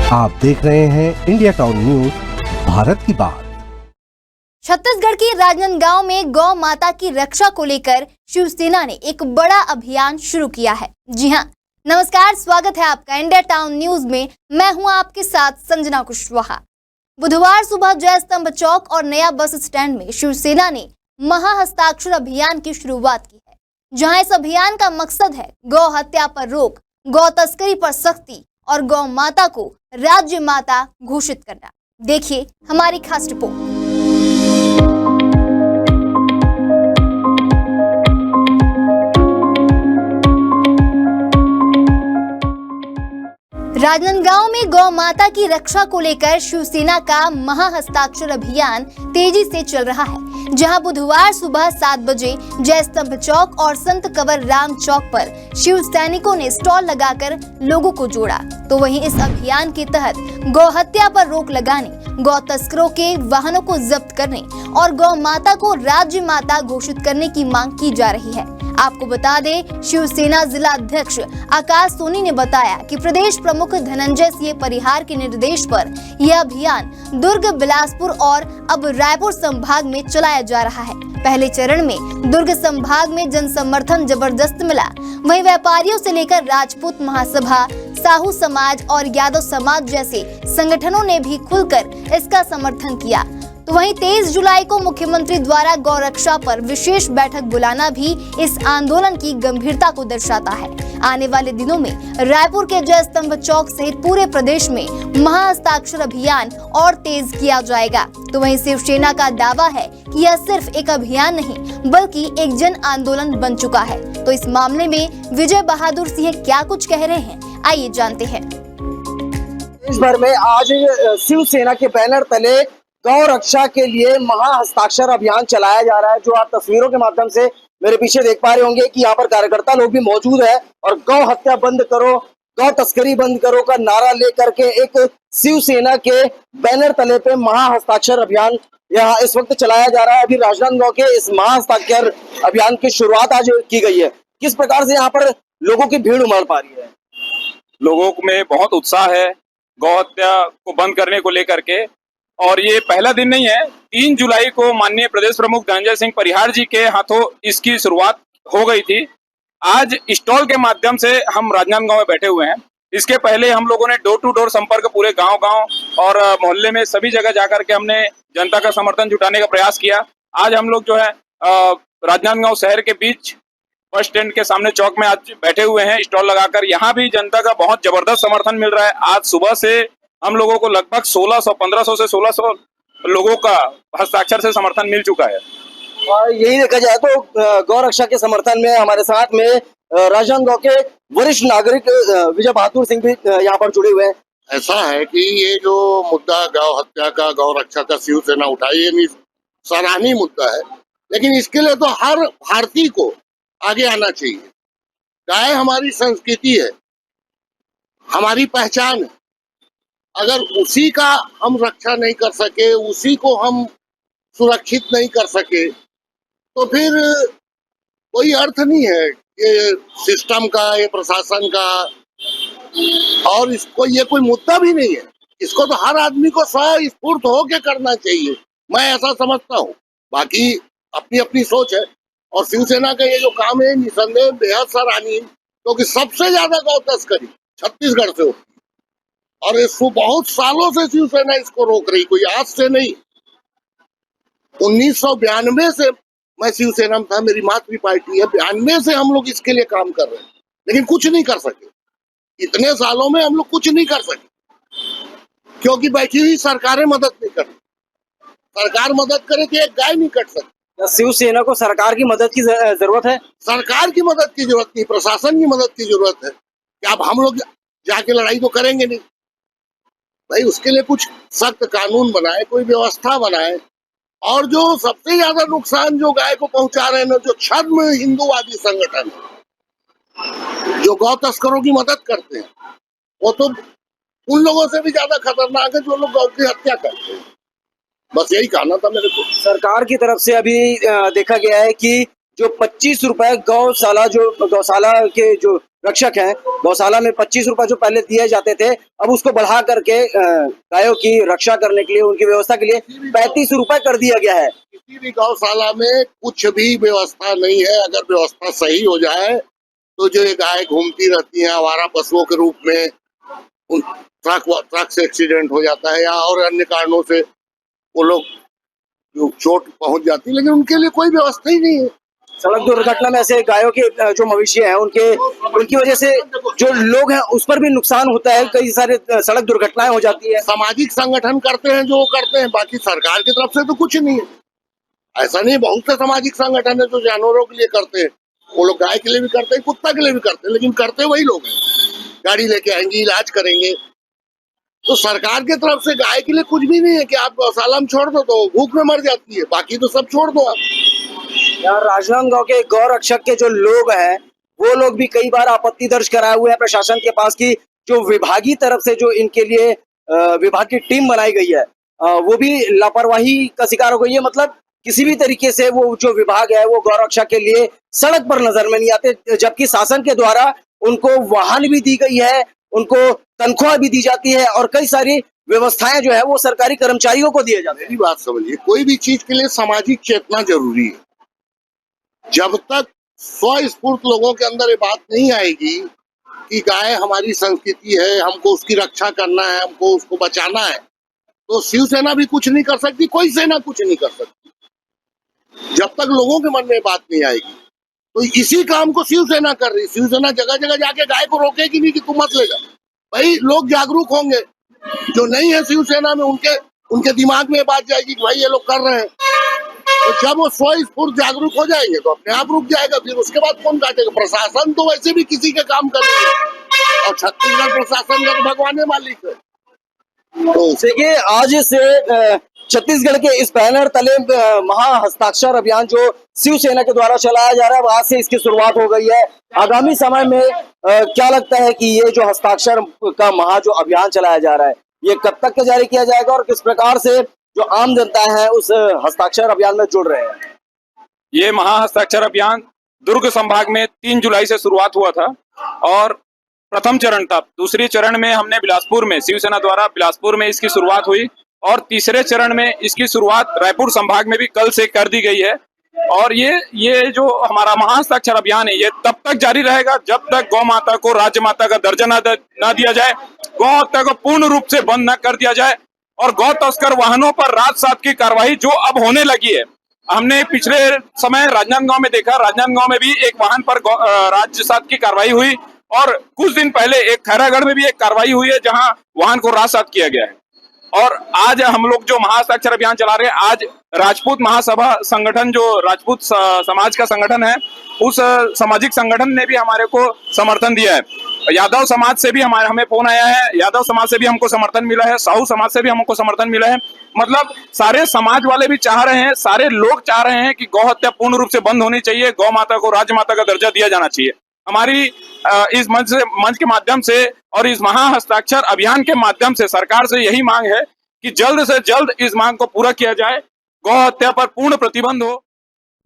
आप देख रहे हैं इंडिया टाउन न्यूज, भारत की बात। छत्तीसगढ़ के राजनांदगांव में गौ माता की रक्षा को लेकर शिवसेना ने एक बड़ा अभियान शुरू किया है। जी हां, नमस्कार, स्वागत है आपका इंडिया टाउन न्यूज में। मैं हूं आपके साथ संजना कुशवाहा। बुधवार सुबह जय स्तंभ चौक और नया बस स्टैंड में शिवसेना ने महाहस्ताक्षर अभियान की शुरुआत की है, जहां इस अभियान का मकसद है गौ हत्या पर रोक, गौ तस्करी पर सख्ती और गौ माता को राज्य माता घोषित करना। देखिए हमारी खास रिपोर्ट। राजनांदगांव में गौ माता की रक्षा को लेकर शिवसेना का महाहस्ताक्षर अभियान तेजी से चल रहा है, जहां बुधवार सुबह 7 बजे जय स्तंभ चौक और संत कंवर राम चौक पर शिव सैनिकों ने स्टॉल लगाकर लोगों को जोड़ा। तो वहीं इस अभियान के तहत गौ हत्या पर रोक लगाने, गौ तस्करों के वाहनों को जब्त करने और गौ माता को राज्य माता घोषित करने की मांग की जा रही है। आपको बता दें, शिवसेना जिला अध्यक्ष आकाश सोनी ने बताया कि प्रदेश प्रमुख धनंजय सिंह परिहार के निर्देश पर यह अभियान दुर्ग, बिलासपुर और अब रायपुर संभाग में चलाया जा रहा है। पहले चरण में दुर्ग संभाग में जन समर्थन जबरदस्त मिला। वहीं व्यापारियों से लेकर राजपूत महासभा, साहू समाज और यादव समाज जैसे संगठनों ने भी खुलकर इसका समर्थन किया। तो वहीं 23 जुलाई को मुख्यमंत्री द्वारा गौ रक्षा पर विशेष बैठक बुलाना भी इस आंदोलन की गंभीरता को दर्शाता है। आने वाले दिनों में रायपुर के जय स्तंभ चौक सहित पूरे प्रदेश में महाहस्ताक्षर अभियान और तेज किया जाएगा। तो वहीं शिवसेना का दावा है कि यह सिर्फ एक अभियान नहीं बल्कि एक जन आंदोलन बन चुका है। तो इस मामले में विजय बहादुर सिंह क्या कुछ कह रहे हैं, आइए जानते हैं। देश भर में आज शिवसेना के बैनर तले गौ रक्षा के लिए महाहस्ताक्षर अभियान चलाया जा रहा है। जो आप तस्वीरों के माध्यम से मेरे पीछे देख पा रहे होंगे कि यहाँ पर कार्यकर्ता लोग भी मौजूद है और गौ हत्या बंद करो, गौ तस्करी बंद करो का नारा लेकर के एक शिवसेना के बैनर तले पे महाहस्ताक्षर अभियान यहाँ इस वक्त चलाया जा रहा है। अभी राजनांदगांव के इस महाहस्ताक्षर अभियान की शुरुआत आज की गई है। किस प्रकार से यहाँ पर लोगों की भीड़ उमड़ पा रही है? लोगों में बहुत उत्साह है गौ हत्या को बंद करने को लेकर के, और ये पहला दिन नहीं है। 3 जुलाई को माननीय प्रदेश प्रमुख धनंजय सिंह परिहार जी के हाथों इसकी शुरुआत हो गई थी। आज स्टॉल के माध्यम से हम राजनांदगांव में बैठे हुए हैं। इसके पहले हम लोगों ने डोर टू डोर संपर्क पूरे गांव-गांव और मोहल्ले में सभी जगह जाकर के हमने जनता का समर्थन जुटाने का प्रयास किया। आज हम लोग जो है राजनांदगांव शहर के बीच बस स्टैंड के सामने चौक में आज बैठे हुए हैं स्टॉल लगाकर। यहाँ भी जनता का बहुत जबरदस्त समर्थन मिल रहा है। आज सुबह से हम लोगों को लगभग 1500 से 1600 लोगों का हस्ताक्षर से समर्थन मिल चुका है। और यही देखा जाए तो गौ रक्षा के समर्थन में हमारे साथ में राजनांदगांव के वरिष्ठ नागरिक विजय बहादुर सिंह भी यहाँ पर जुड़े हुए हैं। ऐसा है कि ये जो मुद्दा गौ हत्या का, गौ रक्षा का शिवसेना उठाई, ये सराहनीय मुद्दा है, लेकिन इसके लिए तो हर भारतीय को आगे आना चाहिए। गाय हमारी संस्कृति है, हमारी पहचान है। अगर उसी का हम रक्षा नहीं कर सके, उसी को हम सुरक्षित नहीं कर सके, तो फिर कोई अर्थ नहीं है ये सिस्टम का, ये प्रशासन का, और इसको ये कोई मुद्दा भी नहीं है। इसको तो हर आदमी को स्वस्फूर्त होके करना चाहिए, मैं ऐसा समझता हूँ। बाकी अपनी अपनी सोच है, और शिवसेना का ये जो काम है निसंदेह बेहद सराहनीय, क्योंकि सबसे ज्यादा गौ तस्करी छत्तीसगढ़ से होती है, और इसको बहुत सालों से शिवसेना इसको रोक रही, कोई आज से नहीं। 1992 से मैं शिवसेना में था, मेरी मातृ पार्टी है। 92 से हम लोग इसके लिए काम कर रहे हैं, लेकिन कुछ नहीं कर सके। इतने सालों में हम लोग कुछ नहीं कर सके, क्योंकि बैठी हुई सरकारें मदद नहीं कर रही। सरकार मदद करे तो एक गाय नहीं कट सकती। शिवसेना को सरकार की मदद की जरूरत है? सरकार की मदद की जरूरत नहीं, प्रशासन की मदद की जरूरत है। कि अब हम लोग जाके लड़ाई तो करेंगे नहीं भाई, उसके लिए कुछ सख्त कानून बनाए, कोई व्यवस्था बनाए। और जो सबसे ज्यादा नुकसान जो गाय को पहुंचा रहे हैं ना, जो छद्म हिंदूवादी संगठन जो गौ तस्करों की मदद करते हैं, वो तो उन लोगों से भी ज्यादा खतरनाक है जो लोग गौ की हत्या करते हैं। बस यही कहना था मेरे को। सरकार की तरफ से अभी देखा गया है कि जो 25 रुपए गौशाला के जो रक्षक हैं, गौशाला में 25 रुपए जो पहले दिए जाते थे, अब उसको बढ़ा करके गायों की रक्षा करने के लिए, उनकी व्यवस्था के लिए 35 रुपए कर दिया गया है। किसी भी गौशाला में कुछ भी व्यवस्था नहीं है। अगर व्यवस्था सही हो जाए तो जो ये गाय घूमती रहती हैं आवारा पशुओं के रूप में, उन ट्रक से एक्सीडेंट हो जाता है या और अन्य कारणों से वो लोग चोट पहुंच जाती है, लेकिन उनके लिए कोई व्यवस्था ही नहीं है। सड़क दुर्घटना में ऐसे गायों के जो मवेशी हैं उनकी वजह से जो लोग हैं उस पर भी नुकसान होता है, कई सारे सड़क दुर्घटनाएं हो जाती है। सामाजिक संगठन करते हैं जो करते हैं, बाकी सरकार की तरफ से तो कुछ नहीं है। ऐसा नहीं, बहुत से सामाजिक संगठन है जो जानवरों के लिए करते हैं। वो लोग गाय के लिए भी करते हैं, कुत्ता के लिए भी करते हैं, लेकिन करते वही लोग हैं। गाड़ी लेके आएंगे, इलाज करेंगे। तो सरकार की तरफ से गाय के लिए कुछ भी नहीं है कि आप गौशाला में छोड़ दो तो भूख में मर जाती है, बाकी तो सब छोड़ दो आप। यहाँ राजनांदगांव के गौ रक्षक के जो लोग हैं वो लोग भी कई बार आपत्ति दर्ज कराए हुए हैं प्रशासन के पास की जो विभागीय तरफ से जो इनके लिए विभाग की टीम बनाई गई है वो भी लापरवाही का शिकार हो गई है। मतलब किसी भी तरीके से वो जो विभाग है वो गौ रक्षा के लिए सड़क पर नजर में नहीं आते, जबकि शासन के द्वारा उनको वाहन भी दी गई है, उनको तनख्वाह भी दी जाती है और कई सारी व्यवस्थाएं जो है वो सरकारी कर्मचारियों को दिए जाते हैं। मेरी बात समझिए, कोई भी चीज के लिए सामाजिक चेतना जरूरी है। जब तक स्वस्फूर्त लोगों के अंदर ये बात नहीं आएगी कि गाय हमारी संस्कृति है, हमको उसकी रक्षा करना है, हमको उसको बचाना है, तो शिवसेना भी कुछ नहीं कर सकती, कोई सेना कुछ नहीं कर सकती। जब तक लोगों के मन में बात नहीं आएगी, तो इसी काम को शिवसेना कर रही है। शिवसेना जगह जगह जाके गाय को रोकेगी नहीं कि तुम मत ले जाओ। भाई लोग जागरूक होंगे, जो नहीं है शिवसेना में उनके दिमाग में बात जाएगी कि भाई ये लोग कर रहे हैं। तो जब वो स्वस्फूर्त जागरूक हो जाएंगे तो अपने आप रुक जाएगा, फिर उसके बाद कौन काटेगा। प्रशासन तो वैसे भी किसी के काम कर रही है और छत्तीसगढ़ प्रशासन का तो भगवान मालिक है। तो देखिए, आज से छत्तीसगढ़ के इस बैनर तले महा हस्ताक्षर अभियान जो शिवसेना के द्वारा चलाया जा रहा है, आज से इसकी शुरुआत हो गई है। आगामी समय में क्या लगता है कि ये जो हस्ताक्षर का महा जो अभियान चलाया जा रहा है ये कब तक के जारी किया जाएगा और किस प्रकार से जो आम जनता है उस हस्ताक्षर अभियान में जुड़ रहे हैं? ये महा हस्ताक्षर अभियान दुर्ग संभाग में 3 जुलाई से शुरुआत हुआ था और प्रथम चरण था। दूसरे चरण में हमने बिलासपुर में, शिवसेना द्वारा बिलासपुर में इसकी शुरुआत हुई और तीसरे चरण में इसकी शुरुआत रायपुर संभाग में भी कल से कर दी गई है। और ये जो हमारा महा हस्ताक्षर अभियान है ये तब तक जारी रहेगा जब तक गौ माता को राज्य माता का दर्जा न दिया जाए, गौ हत्या को पूर्ण रूप से बंद न कर दिया जाए और गौ तस्कर वाहनों पर राजसात की कार्रवाई जो अब होने लगी है। हमने पिछले समय राजनांदगांव में देखा, राजनांदगांव में भी एक वाहन पर राजसात की कार्रवाई हुई और कुछ दिन पहले एक खैरागढ़ में भी एक कार्रवाई हुई है जहां वाहन को राजसात किया गया है। और आज हम लोग जो महा हस्ताक्षर अभियान चला रहे हैं, आज राजपूत महासभा संगठन जो राजपूत समाज का संगठन है, उस सामाजिक संगठन ने भी हमारे को समर्थन दिया है। यादव समाज से भी हमें फोन आया है, यादव समाज से भी हमको समर्थन मिला है, साहू समाज से भी हमको समर्थन मिला है। मतलब सारे समाज वाले भी चाह रहे हैं, सारे लोग चाह रहे हैं कि गौ हत्या पूर्ण रूप से बंद होनी चाहिए, गौ माता को राज्य माता का दर्जा दिया जाना चाहिए। हमारी इस मंच के माध्यम से और इस महा हस्ताक्षर अभियान के माध्यम से सरकार से यही मांग है कि जल्द से जल्द इस मांग को पूरा किया जाए, गौ हत्या पर पूर्ण प्रतिबंध हो।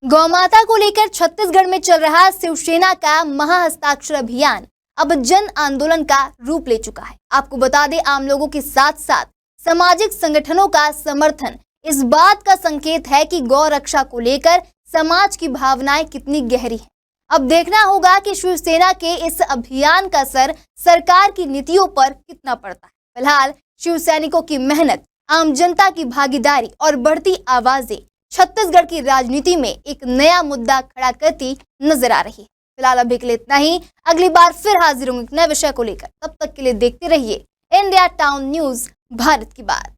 गौ माता को लेकर छत्तीसगढ़ में चल रहा शिवसेना का महा हस्ताक्षर अभियान अब जन आंदोलन का रूप ले चुका है। आपको बता दें, आम लोगों के साथ साथ सामाजिक संगठनों का समर्थन इस बात का संकेत है कि गौ रक्षा को लेकर समाज की भावनाएं कितनी गहरी हैं। अब देखना होगा कि शिवसेना के इस अभियान का असर सरकार की नीतियों पर कितना पड़ता है। फिलहाल शिवसैनिकों की मेहनत, आम जनता की भागीदारी और बढ़ती आवाजें छत्तीसगढ़ की राजनीति में एक नया मुद्दा खड़ा करती नजर आ रही है। फिलहाल अभी के लिए इतना ही। अगली बार फिर हाजिर होंगे एक नए विषय को लेकर। तब तक के लिए देखते रहिए इंडिया टाउन न्यूज, भारत की बात।